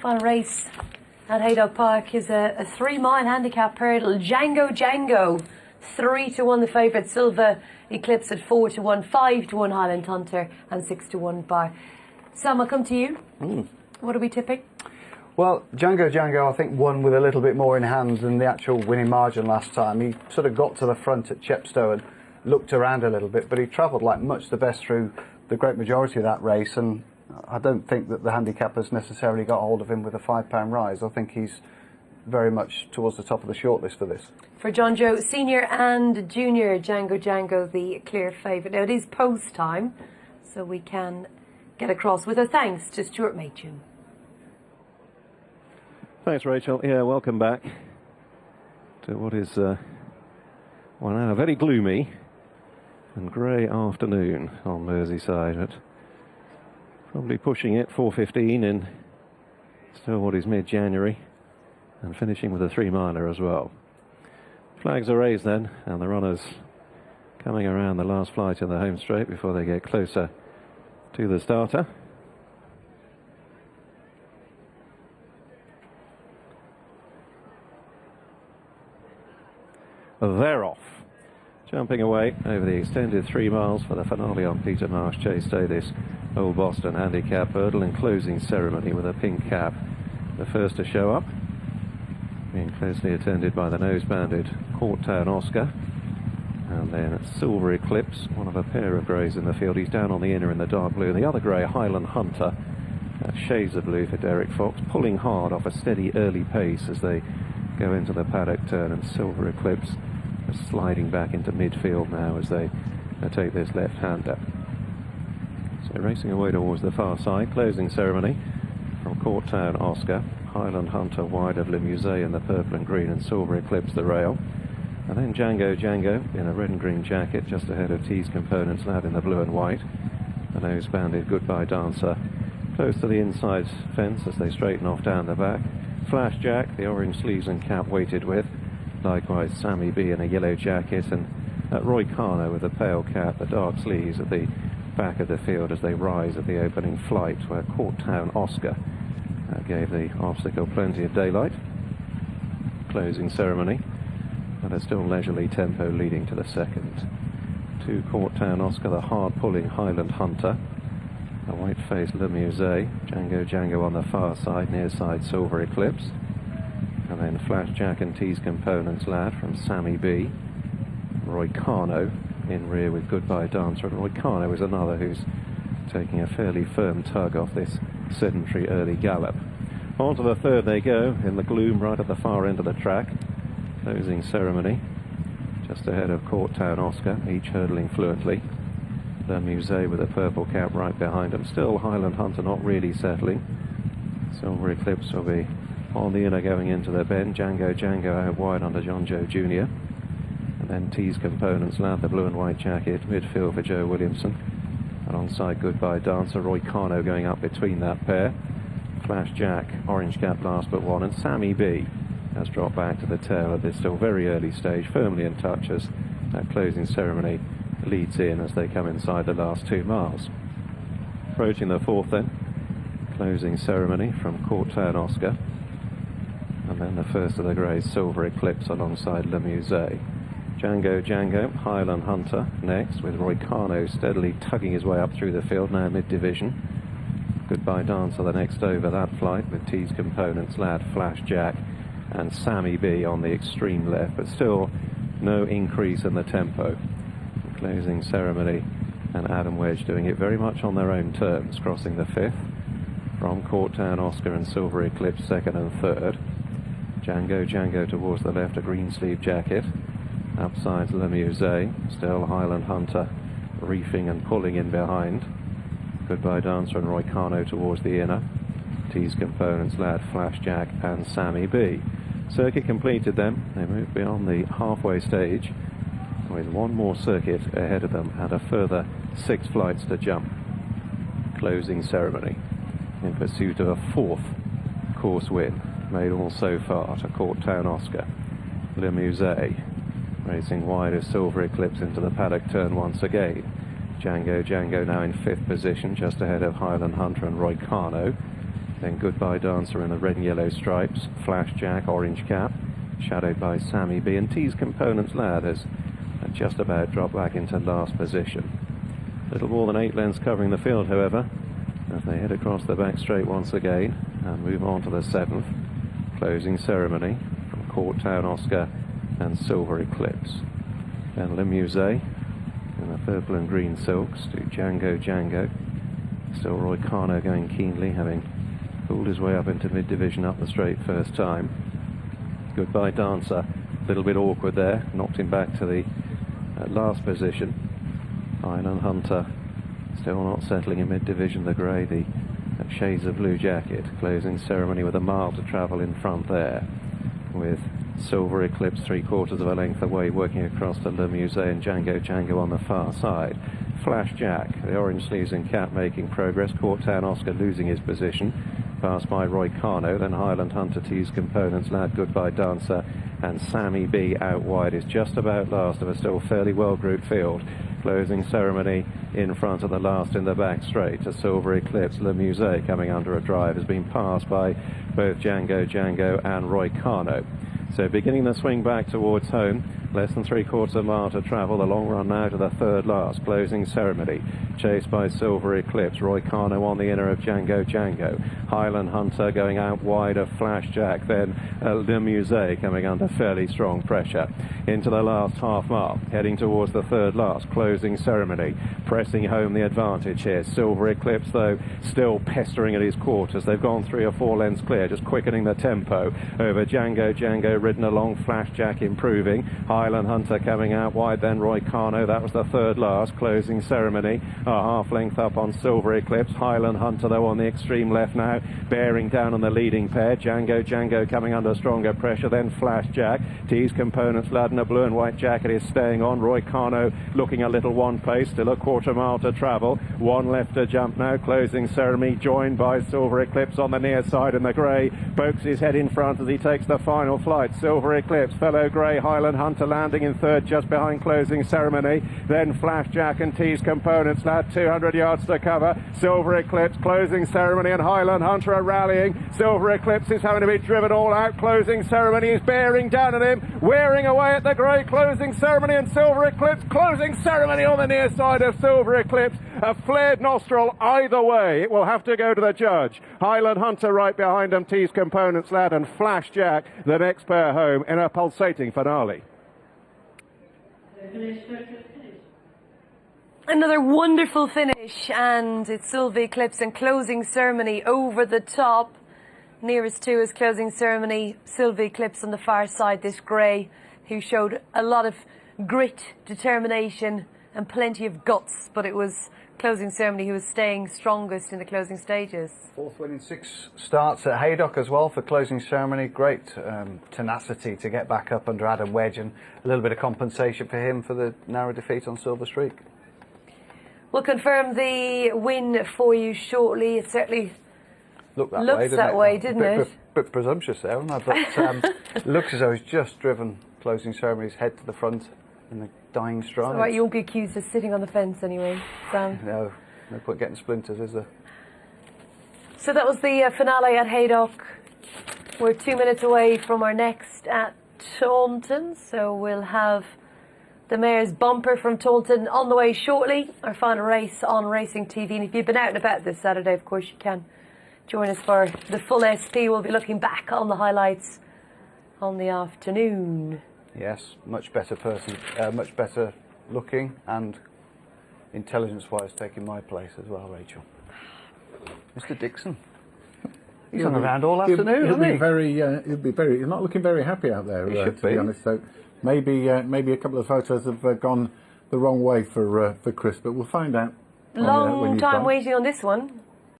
Final race at Haydock Park is a 3-mile handicap hurdle. Django, 3-1 the favourite. Silva Eclipse at 4-1, 5-1 Highland Hunter, and 6-1 Bar. Sam, I'll come to you. What are we tipping? Well, Django, I think, won with a little bit more in hand than the actual winning margin last time. He sort of got to the front at Chepstow and looked around a little bit, but he travelled like much the best through the great majority of that race, and I don't think that the handicappers necessarily got hold of him with a £5 rise. I think he's very much towards the top of the shortlist for this. For John Joe, senior and junior, Django, the clear favourite. Now, it is post time, so we can get across with a thanks to Stuart Machin. Thanks, Rachel. Yeah, welcome back to what is, well, now a very gloomy and grey afternoon on Merseyside. But probably pushing it, 4:15 in still what is mid-January, and finishing with a 3-miler as well. Flags are raised then, and the runners coming around the last flight in the home straight before they get closer to the starter. They're off, jumping away over the extended 3 miles for the finale on Peter Marsh Chase Day, this Old Boston handicap hurdle and closing ceremony with a pink cap. The first to show up, being closely attended by the nose-banded Courtown Oscar, and then Silver Eclipse, one of a pair of greys in the field. He's down on the inner in the dark blue, and the other grey, Highland Hunter, shades of blue for Derek Fox, pulling hard off a steady early pace as they go into the paddock turn, and Silver Eclipse sliding back into midfield now as they take this left-hander. So racing away towards the far side, closing ceremony from Courtown Oscar, Highland Hunter wide of Le Musée in the purple and green, and Silver Eclipse the rail. And then Django in a red and green jacket just ahead of T's Components Lad in the blue and white. The nose-banded Goodbye Dancer close to the inside fence as they straighten off down the back. Flash Jack, the orange sleeves and cap weighted with. Likewise Sammy B in a yellow jacket, and Roy Carno with a pale cap, the dark sleeves at the back of the field as they rise at the opening flight, where Courtown Oscar gave the obstacle plenty of daylight. Closing ceremony, and a still leisurely tempo leading to the second. To Courtown Oscar, the hard-pulling Highland Hunter, the white-faced Le Musée, Django on the far side, near side Silver Eclipse, and then Flash Jack and T's Components Lad from Sammy B. Roy Carno in rear with Goodbye Dancer, and Roy Carno is another who's taking a fairly firm tug off this sedentary early gallop. On to the third they go, in the gloom right at the far end of the track. Closing ceremony, just ahead of Courtown Oscar, each hurdling fluently. Le Musée with a purple cap right behind him. Still Highland Hunter not really settling. Silver Eclipse will be on the inner going into the bend. Django out wide under John Joe Jr. And then T's Components Lad, the blue and white jacket, midfield for Joe Williamson. Alongside Goodbye Dancer, Roy Carno going up between that pair. Flash Jack, orange cap last but one, and Sammy B has dropped back to the tail at this still very early stage, firmly in touch as that closing ceremony leads in as they come inside the last 2 miles. Approaching the fourth then, closing ceremony from Courtown Oscar, and then the first of the greys, Silver Eclipse alongside Le Musée. Django, Highland Hunter next, with Roy Carno steadily tugging his way up through the field, now mid-division. Goodbye Dancer the next over that flight, with T's Components Lad, Flash Jack and Sammy B on the extreme left, but still no increase in the tempo. Closing ceremony, and Adam Wedge doing it very much on their own terms, crossing the fifth from Courtown Oscar and Silver Eclipse second and third. Django towards the left, a green sleeve jacket. Upsides Le Musée, still Highland Hunter reefing and pulling in behind. Goodbye Dancer and Roy Carno towards the inner. T's Components Lad, Flash Jack and Sammy B. Circuit completed then. They move beyond the halfway stage with one more circuit ahead of them and a further 6 flights to jump. Closing ceremony in pursuit of a 4th course win, made all so far to Courtown Oscar. Le Musée racing wide as Silver Eclipse into the paddock turn once again. Django now in 5th position, just ahead of Highland Hunter and Roy Carno. Then Goodbye Dancer in the red and yellow stripes. Flash Jack, orange cap, shadowed by Sammy B. And T's Components Lad has just about dropped back into last position. Little more than 8 lengths covering the field, however, as they head across the back straight once again and move on to the 7th closing ceremony from Court Town Oscar and Silver Eclipse. Then Le Musée in the purple and green silks to Django Django. Still Roy Carno going keenly, having pulled his way up into mid-division up the straight first time. Goodbye Dancer, a little bit awkward there, knocked him back to the last position. Highland Hunter still not settling in mid-division, the grey, the shades of blue jacket. Closing ceremony with a mile to travel in front there, with Silver Eclipse 3/4 of a length away, working across to Le Musée, and Django Django on the far side. Flash Jack, the orange sleeves and cap, making progress. Court Town Oscar losing his position, passed by Roy Carno. Then Highland Hunter, T's Components Lad, Goodbye Dancer, and Sammy B out wide is just about last of a still fairly well grouped field. Closing ceremony in front of the last in the back straight to Silver Eclipse. Le Musée coming under a drive has been passed by both Django Django and Roy Carno. So beginning the swing back towards home, less than 3/4 mile to travel. The long run now to the third last closing ceremony, chased by Silver Eclipse. Roy Carno on the inner of Django Django. Highland Hunter going out wide of Flash Jack. Then Le Musée coming under fairly strong pressure into the last half mile, heading towards the third last closing ceremony, pressing home the advantage here. Silver Eclipse, though, still pestering at his quarters. They've gone 3 or 4 lengths clear, just quickening the tempo over Django Django, ridden along. Flash Jack improving. Highland Hunter coming out wide, then Roy Carno. That was the third last closing ceremony, a half length up on Silver Eclipse. Highland Hunter, though, on the extreme left now, bearing down on the leading pair. Django Django coming under stronger pressure, then Flash Jack. T's Components Lad in a blue and white jacket is staying on. Roy Carno looking a little one pace, still a 1/4 mile to travel. 1 left to jump now, closing ceremony, joined by Silver Eclipse on the near side, and the grey pokes his head in front as he takes the final flight. Silver Eclipse, fellow grey Highland Hunter landing in third just behind closing ceremony. Then Flash Jack and T's Components Lad, 200 yards to cover. Silver Eclipse, closing ceremony, and Highland Hunter are rallying. Silver Eclipse is having to be driven all out. Closing ceremony is bearing down on him, wearing away at the grey closing ceremony, and Silver Eclipse closing ceremony on the near side of Silver Eclipse. A flared nostril either way. It will have to go to the judge. Highland Hunter right behind him, T's Components Lad, and Flash Jack, the next pair home in a pulsating finale. Another wonderful finish, and it's Silver Eclipse and closing ceremony over the top. Nearest to his closing ceremony, Silver Eclipse on the far side, this grey, who showed a lot of grit, determination and plenty of guts, but it was closing ceremony who was staying strongest in the closing stages. 4th win in 6 starts at Haydock as well for closing ceremony. Great tenacity to get back up under Adam Wedge, and a little bit of compensation for him for the narrow defeat on Silver Streak. We'll confirm the win for you shortly. It certainly looks that way, didn't it? Bit presumptuous there, wasn't I? But looks as though he's just driven closing ceremony's head to the front in the dying stride. Right, you won't be accused of sitting on the fence anyway, Sam. No point getting splinters, is there? So that was the finale at Haydock. We're 2 minutes away from our next at Taunton, so we'll have the Mayor's Bumper from Taunton on the way shortly. Our final race on Racing TV. And if you've been out and about this Saturday, of course you can join us for the full SP. We'll be looking back on the highlights on the afternoon. Yes, much better person, much better looking and intelligence-wise taking my place as well, Rachel. Mr. Dixon. He's hung around all afternoon, he'll isn't he? He'll be very. He's not looking very happy out there, He to should be be. honest. So maybe a couple of photos have gone the wrong way for Chris, but we'll find out. Long when he's time gone. waiting on this one.